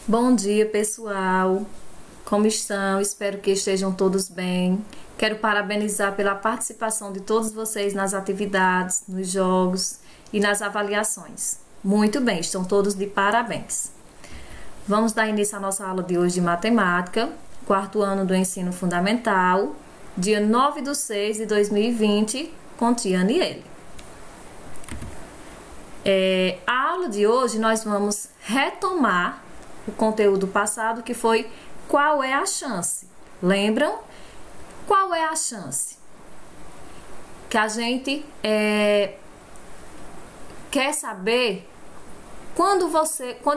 Bom dia, pessoal. Como estão? Espero que estejam todos bem. Quero parabenizar pela participação de todos vocês nas atividades, nos jogos e nas avaliações. Muito bem, estão todos de parabéns. Vamos dar início à nossa aula de hoje de matemática, quarto ano do ensino fundamental, dia 9/6/2020, com tia Aniele. A aula de hoje nós vamos retomar o conteúdo passado, que foi qual é a chance. Lembram? Qual é a chance? Que a gente quer saber quando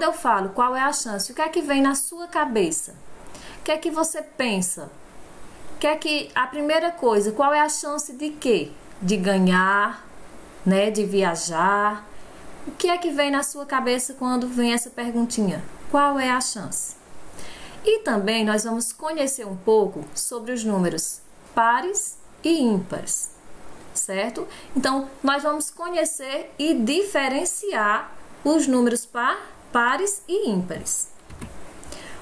eu falo qual é a chance, o que é que vem na sua cabeça? O que é que você pensa? A primeira coisa, qual é a chance de quê? De ganhar, né? De viajar. O que é que vem na sua cabeça quando vem essa perguntinha? Qual é a chance? E também nós vamos conhecer um pouco sobre os números pares e ímpares, certo? Então, nós vamos conhecer e diferenciar os números pares e ímpares.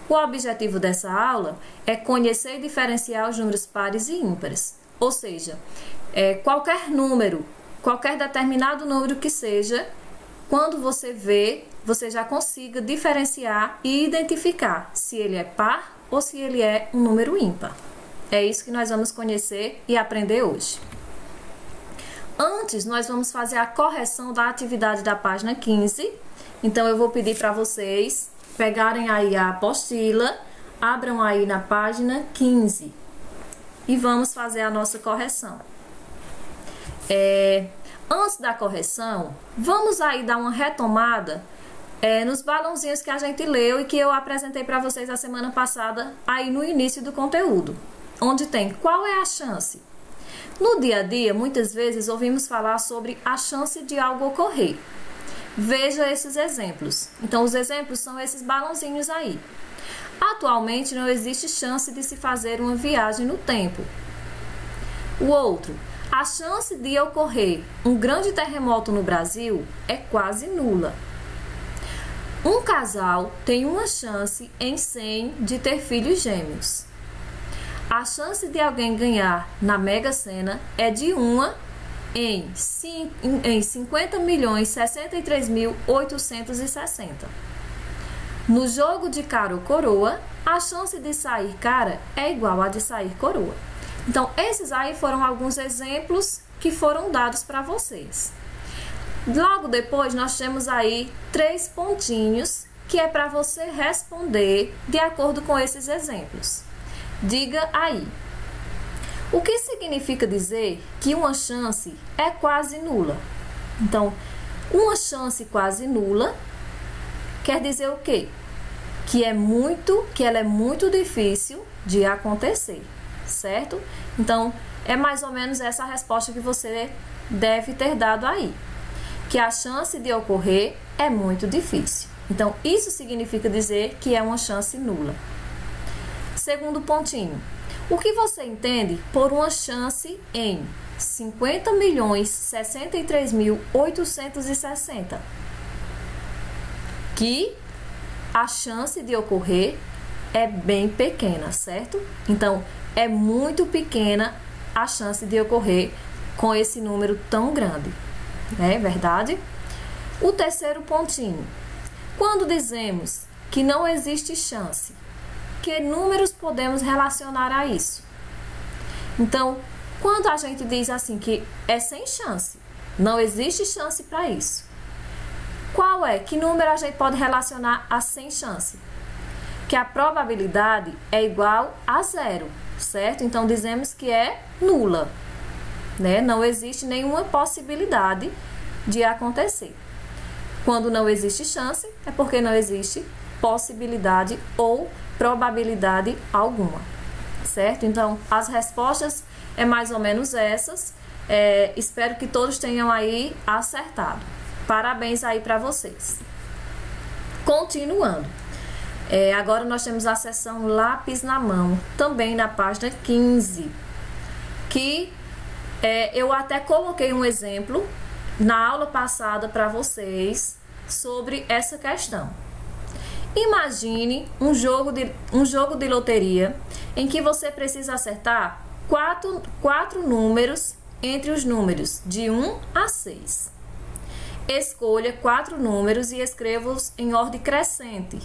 O objetivo dessa aula é conhecer e diferenciar os números pares e ímpares, ou seja, qualquer número, qualquer determinado número que seja, quando você vê, você já consiga diferenciar e identificar se ele é par ou se ele é um número ímpar. É isso que nós vamos conhecer e aprender hoje. Antes, nós vamos fazer a correção da atividade da página 15. Então, eu vou pedir para vocês pegarem aí a apostila, abram aí na página 15 e vamos fazer a nossa correção. Antes da correção, vamos aí dar uma retomada nos balãozinhos que a gente leu e que eu apresentei para vocês a semana passada, aí no início do conteúdo, onde tem qual é a chance. No dia a dia, muitas vezes ouvimos falar sobre a chance de algo ocorrer. Veja esses exemplos. Então, os exemplos são esses balãozinhos aí. Atualmente, não existe chance de se fazer uma viagem no tempo. O outro, a chance de ocorrer um grande terremoto no Brasil é quase nula. Um casal tem uma chance em 100 de ter filhos gêmeos. A chance de alguém ganhar na Mega Sena é de 1 em 50.063.860. No jogo de cara ou coroa, a chance de sair cara é igual a de sair coroa. Então, esses aí foram alguns exemplos que foram dados para vocês. Logo depois, nós temos aí 3 pontinhos que é para você responder de acordo com esses exemplos. Diga aí. O que significa dizer que uma chance é quase nula? Então, uma chance quase nula quer dizer o quê? Que ela é muito difícil de acontecer, certo? Então, é mais ou menos essa a resposta que você deve ter dado aí. Que a chance de ocorrer é muito difícil. Então, isso significa dizer que é uma chance nula. Segundo pontinho. O que você entende por uma chance em 50.063.860? Que a chance de ocorrer é bem pequena, certo? Então, é muito pequena a chance de ocorrer com esse número tão grande. É verdade? O terceiro pontinho. Quando dizemos que não existe chance, que números podemos relacionar a isso? Então, quando a gente diz assim que é sem chance, não existe chance para isso. Que número a gente pode relacionar a sem chance? Que a probabilidade é igual a 0, certo? Então, dizemos que é nula, né? Não existe nenhuma possibilidade de acontecer. Quando não existe chance, é porque não existe possibilidade ou probabilidade alguma, certo? Então, as respostas é mais ou menos essas. Espero que todos tenham aí acertado. Parabéns aí para vocês. Continuando. Agora nós temos a seção lápis na mão, também na página 15, que eu até coloquei um exemplo na aula passada para vocês sobre essa questão. Imagine um jogo de loteria em que você precisa acertar quatro números entre os números de 1 a 6. Escolha 4 números e escreva-os em ordem crescente.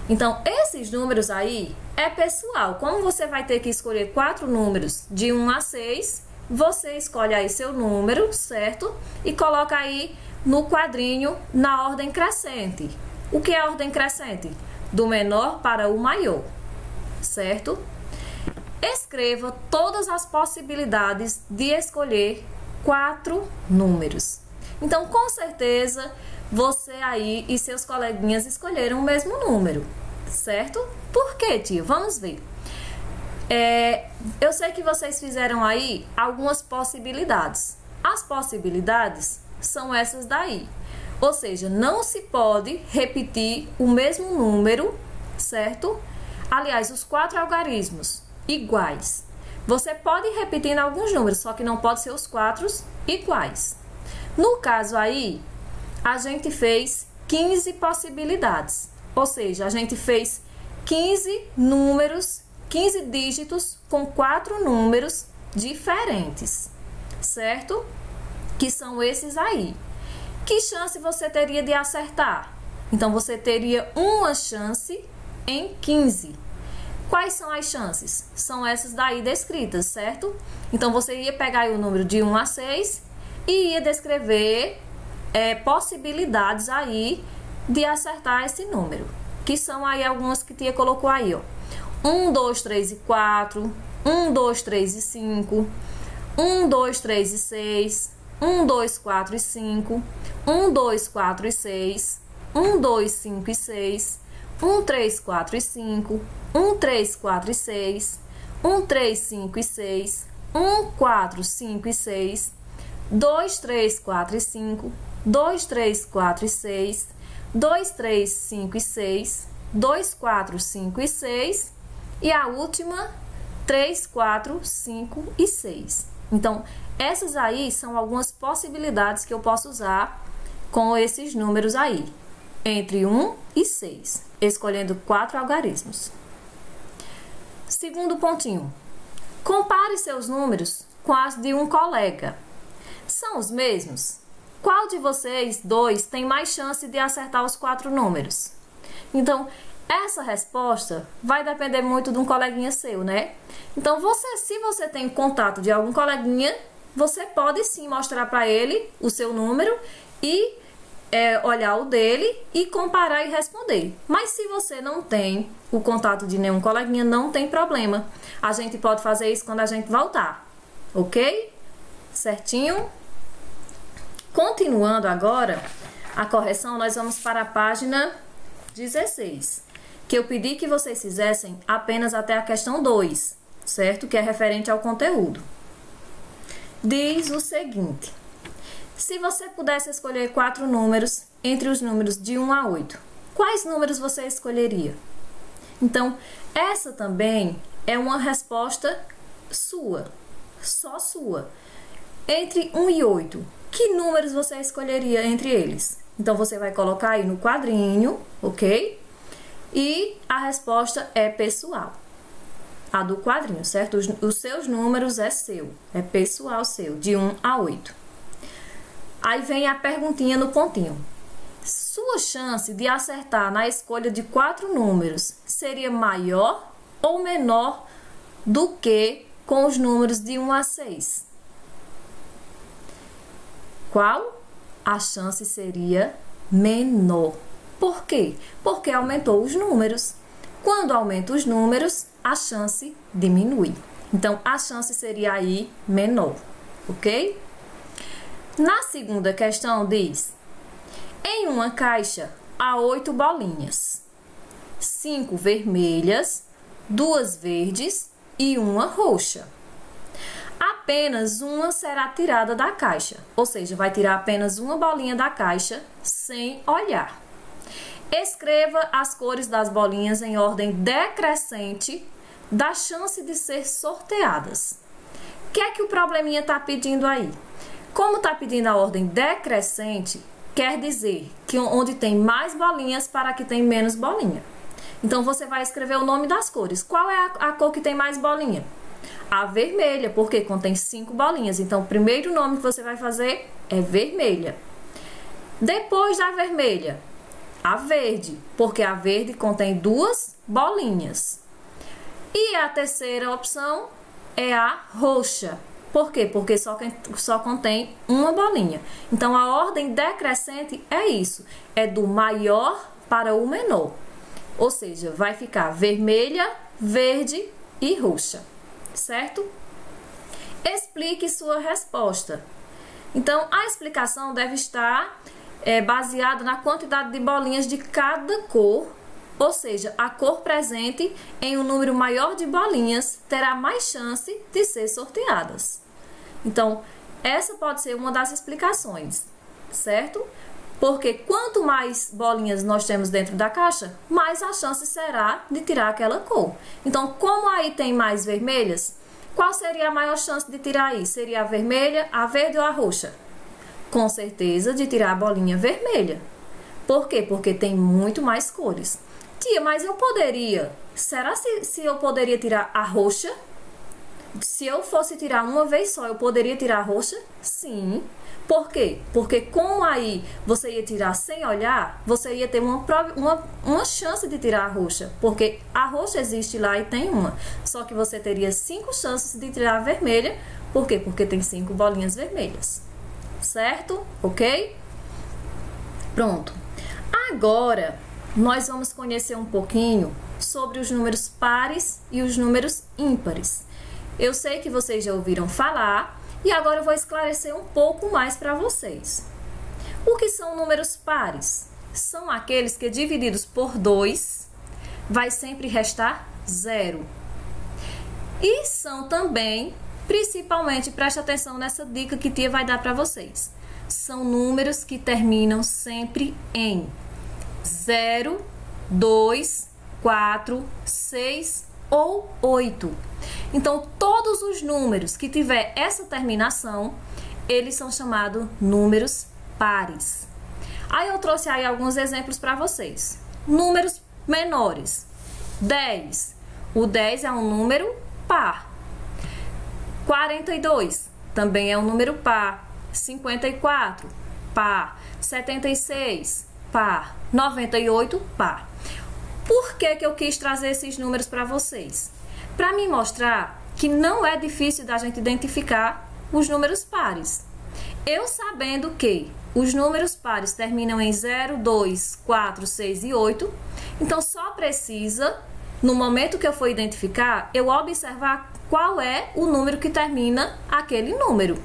Então, esses números aí é pessoal. Como você vai ter que escolher 4 números de 1 a 6, você escolhe aí seu número, certo? E coloca aí no quadrinho na ordem crescente. O que é a ordem crescente? Do menor para o maior, certo? Escreva todas as possibilidades de escolher 4 números. Então, com certeza, você aí e seus coleguinhas escolheram o mesmo número, certo? Por quê, tio? Vamos ver. Eu sei que vocês fizeram aí algumas possibilidades. As possibilidades são essas daí. Ou seja, não se pode repetir o mesmo número, certo? Aliás, os 4 algarismos iguais. Você pode repetir em alguns números, só que não pode ser os 4 iguais. No caso aí, a gente fez 15 possibilidades. Ou seja, a gente fez 15 números, 15 dígitos com 4 números diferentes, certo? Que são esses aí. Que chance você teria de acertar? Então, você teria uma chance em 15. Quais são as chances? São essas daí descritas, certo? Então, você ia pegar aí o número de 1 a 6 e ia descrever possibilidades aí de acertar esse número. Que são aí algumas que tia colocou aí, ó. 1, 2, 3 e 4, 1, 2, 3 e 5, 1, 2, 3 e 6, 1, 2, 4 e 5, 1, 2, 4 e 6, 1, 2, 5 e 6, 1, 3, 4 e 5, 1, 3, 4 e 6, 1, 3, 5 e 6, 1, 4, 5 e 6, 2, 3, 4 e 5, 2, 3, 4 e 6, 2, 3, 5 e 6, 2, 4, 5 e 6 e a última 3, 4, 5 e 6. Então, essas aí são algumas possibilidades que eu posso usar com esses números aí, entre 1 e 6, escolhendo 4 algarismos. Segundo pontinho, compare seus números com as de um colega. São os mesmos? Qual de vocês dois tem mais chance de acertar os 4 números? Então, essa resposta vai depender muito de um coleguinha seu, né? Então, se você tem contato de algum coleguinha, você pode sim mostrar para ele o seu número e olhar o dele e comparar e responder. Mas se você não tem o contato de nenhum coleguinha, não tem problema. A gente pode fazer isso quando a gente voltar, ok? Certinho? Continuando agora a correção, nós vamos para a página 16, que eu pedi que vocês fizessem apenas até a questão 2, certo? Que é referente ao conteúdo. Diz o seguinte: se você pudesse escolher 4 números entre os números de 1 a 8, quais números você escolheria? Então, essa também é uma resposta sua, só sua. Entre 1 e 8, que números você escolheria entre eles? Então, você vai colocar aí no quadrinho, ok? E a resposta é pessoal. A do quadrinho, certo? Os seus números é seu, é pessoal seu, de 1 a 8. Aí vem a perguntinha no pontinho. Sua chance de acertar na escolha de 4 números seria maior ou menor do que com os números de 1 a 6? Qual? A chance seria menor. Por quê? Porque aumentou os números. Quando aumenta os números, a chance diminui. Então, a chance seria aí menor, ok? Na segunda questão diz: em uma caixa há 8 bolinhas, 5 vermelhas, 2 verdes e 1 roxa. Apenas uma será tirada da caixa, ou seja, vai tirar apenas uma bolinha da caixa sem olhar. Escreva as cores das bolinhas em ordem decrescente da chance de ser sorteadas. O que é que o probleminha está pedindo aí? Como está pedindo a ordem decrescente, o quer dizer que onde tem mais bolinhas para que tem menos bolinha. Então, você vai escrever o nome das cores. Qual é a cor que tem mais bolinha? A vermelha, porque contém 5 bolinhas. Então, o primeiro nome que você vai fazer é vermelha. Depois da vermelha, a verde, porque a verde contém 2 bolinhas. E a terceira opção é a roxa. Por quê? Porque só contém 1 bolinha. Então, a ordem decrescente é isso. É do maior para o menor. Ou seja, vai ficar vermelha, verde e roxa. Certo? Explique sua resposta. Então, a explicação deve estar baseada na quantidade de bolinhas de cada cor. Ou seja, a cor presente em um número maior de bolinhas terá mais chance de ser sorteadas. Então, essa pode ser uma das explicações, certo? Porque quanto mais bolinhas nós temos dentro da caixa, mais a chance será de tirar aquela cor. Então, como aí tem mais vermelhas, qual seria a maior chance de tirar aí? Seria a vermelha, a verde ou a roxa? Com certeza de tirar a bolinha vermelha. Por quê? Porque tem muito mais cores. Tia, mas eu poderia... Será se eu poderia tirar a roxa? Se eu fosse tirar uma vez só, eu poderia tirar a roxa? Sim. Por quê? Porque como aí você ia tirar sem olhar, você ia ter uma chance de tirar a roxa. Porque a roxa existe lá e tem uma. Só que você teria 5 chances de tirar a vermelha. Por quê? Porque tem 5 bolinhas vermelhas. Certo? Ok? Pronto. Agora, nós vamos conhecer um pouquinho sobre os números pares e os números ímpares. Eu sei que vocês já ouviram falar e agora eu vou esclarecer um pouco mais para vocês. O que são números pares? São aqueles que divididos por 2 vai sempre restar 0. E são também, principalmente, preste atenção nessa dica que tia vai dar para vocês. São números que terminam sempre em 0, 2, 4, 6 ou 8. Então, todos os números que tiver essa terminação, eles são chamados números pares. Aí eu trouxe aí alguns exemplos para vocês. Números menores. 10. O 10 é um número par. 42 também é um número par. 54, par. 76, par. 98, par. Por que eu quis trazer esses números para vocês? Para me mostrar que não é difícil da gente identificar os números pares. Eu sabendo que os números pares terminam em 0, 2, 4, 6 e 8, então só precisa, no momento que eu for identificar, eu observar qual é o número que termina aquele número.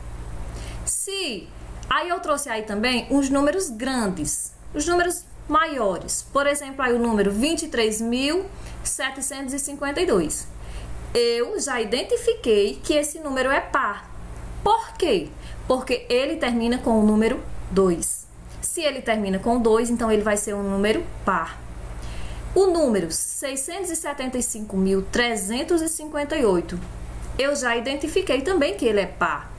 Aí eu trouxe aí também os números grandes, os números maiores. Por exemplo, aí o número 23.752. Eu já identifiquei que esse número é par. Por quê? Porque ele termina com o número 2. Se ele termina com 2, então ele vai ser um número par. O número 675.358, eu já identifiquei também que ele é par.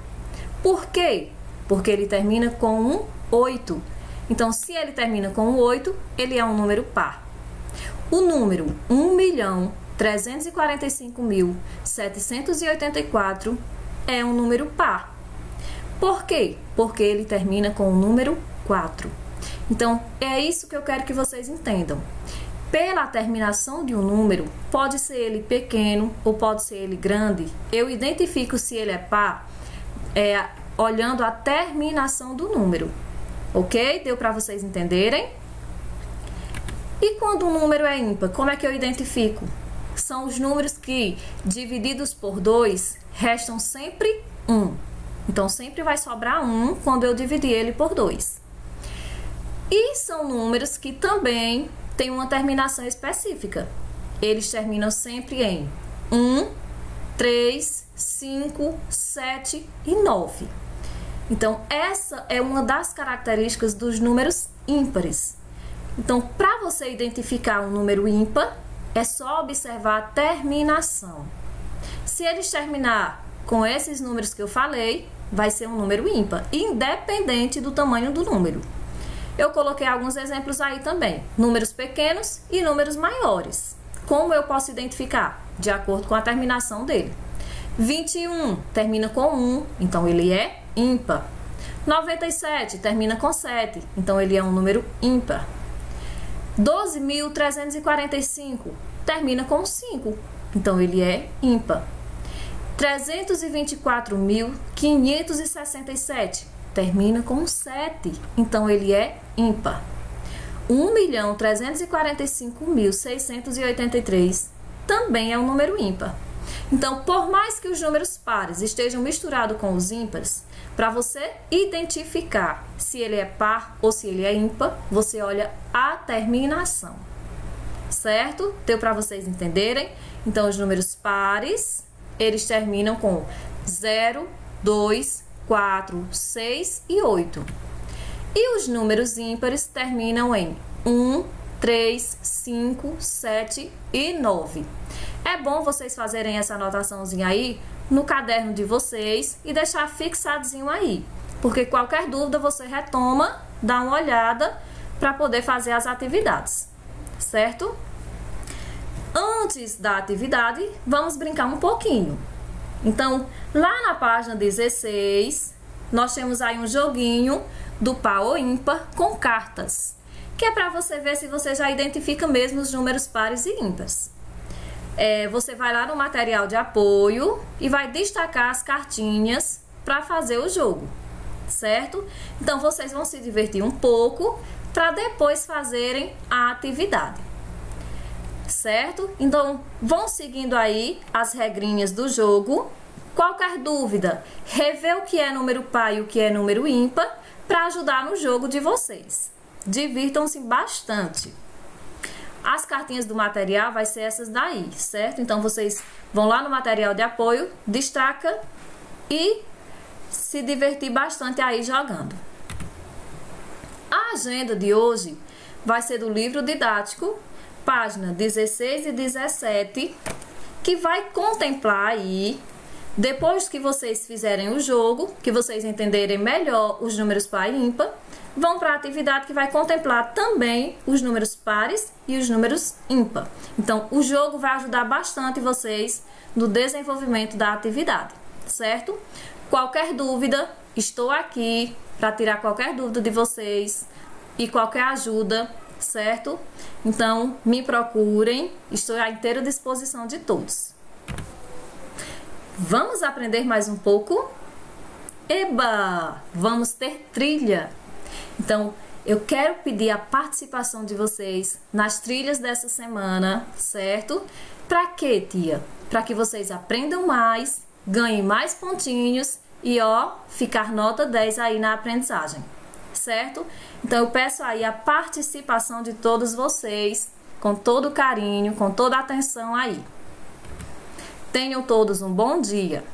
Por quê? Porque ele termina com um 8. Então, se ele termina com um 8, ele é um número par. O número 1.345.784 é um número par. Por quê? Porque ele termina com o número 4. Então, é isso que eu quero que vocês entendam. Pela terminação de um número, pode ser ele pequeno ou pode ser ele grande, eu identifico se ele é par olhando a terminação do número. Ok? Deu para vocês entenderem? E quando um número é ímpar, como é que eu identifico? São os números que, divididos por 2, restam sempre 1. Então, sempre vai sobrar 1 quando eu dividir ele por 2. E são números que também têm uma terminação específica. Eles terminam sempre em 1, 3, 5, 7 e 9. Então, essa é uma das características dos números ímpares. Então, para você identificar um número ímpar, é só observar a terminação. Se eles terminar com esses números que eu falei, vai ser um número ímpar, independente do tamanho do número. Eu coloquei alguns exemplos aí também, números pequenos e números maiores. Como eu posso identificar? De acordo com a terminação dele. 21 termina com 1, então ele é ímpar. 97 termina com 7, então ele é um número ímpar. 12.345 termina com 5, então ele é ímpar. 324.567 termina com 7, então ele é ímpar. 1.345.683 também é um número ímpar. Então, por mais que os números pares estejam misturados com os ímpares, para você identificar se ele é par ou se ele é ímpar, você olha a terminação, certo? Deu para vocês entenderem? Então, os números pares, eles terminam com 0, 2, 4, 6 e 8. E os números ímpares terminam em 1, 3, 5, 7 e 9. É bom vocês fazerem essa anotaçãozinha aí no caderno de vocês e deixar fixadinho aí, porque qualquer dúvida você retoma, dá uma olhada para poder fazer as atividades, certo? Antes da atividade, vamos brincar um pouquinho. Então, lá na página 16, nós temos aí um joguinho do par ou ímpar com cartas, que é para você ver se você já identifica mesmo os números pares e ímpares. Você vai lá no material de apoio e vai destacar as cartinhas para fazer o jogo, certo? Então, vocês vão se divertir um pouco para depois fazerem a atividade, certo? Então, vão seguindo aí as regrinhas do jogo. Qualquer dúvida, rever o que é número par e o que é número ímpar para ajudar no jogo de vocês. Divirtam-se bastante. As cartinhas do material vai ser essas daí, certo? Então, vocês vão lá no material de apoio, destaca e se divertir bastante aí jogando. A agenda de hoje vai ser do livro didático, página 16 e 17, que vai contemplar aí, depois que vocês fizerem o jogo, que vocês entenderem melhor os números par e ímpar, vão para a atividade que vai contemplar também os números pares e os números ímpar. Então, o jogo vai ajudar bastante vocês no desenvolvimento da atividade, certo? Qualquer dúvida, estou aqui para tirar qualquer dúvida de vocês e qualquer ajuda, certo? Então, me procurem, estou à inteira disposição de todos. Vamos aprender mais um pouco? Eba! Vamos ter trilha! Então, eu quero pedir a participação de vocês nas trilhas dessa semana, certo? Para quê, tia? Para que vocês aprendam mais, ganhem mais pontinhos e, ficar nota 10 aí na aprendizagem, certo? Então, eu peço aí a participação de todos vocês, com todo carinho, com toda a atenção aí. Tenham todos um bom dia!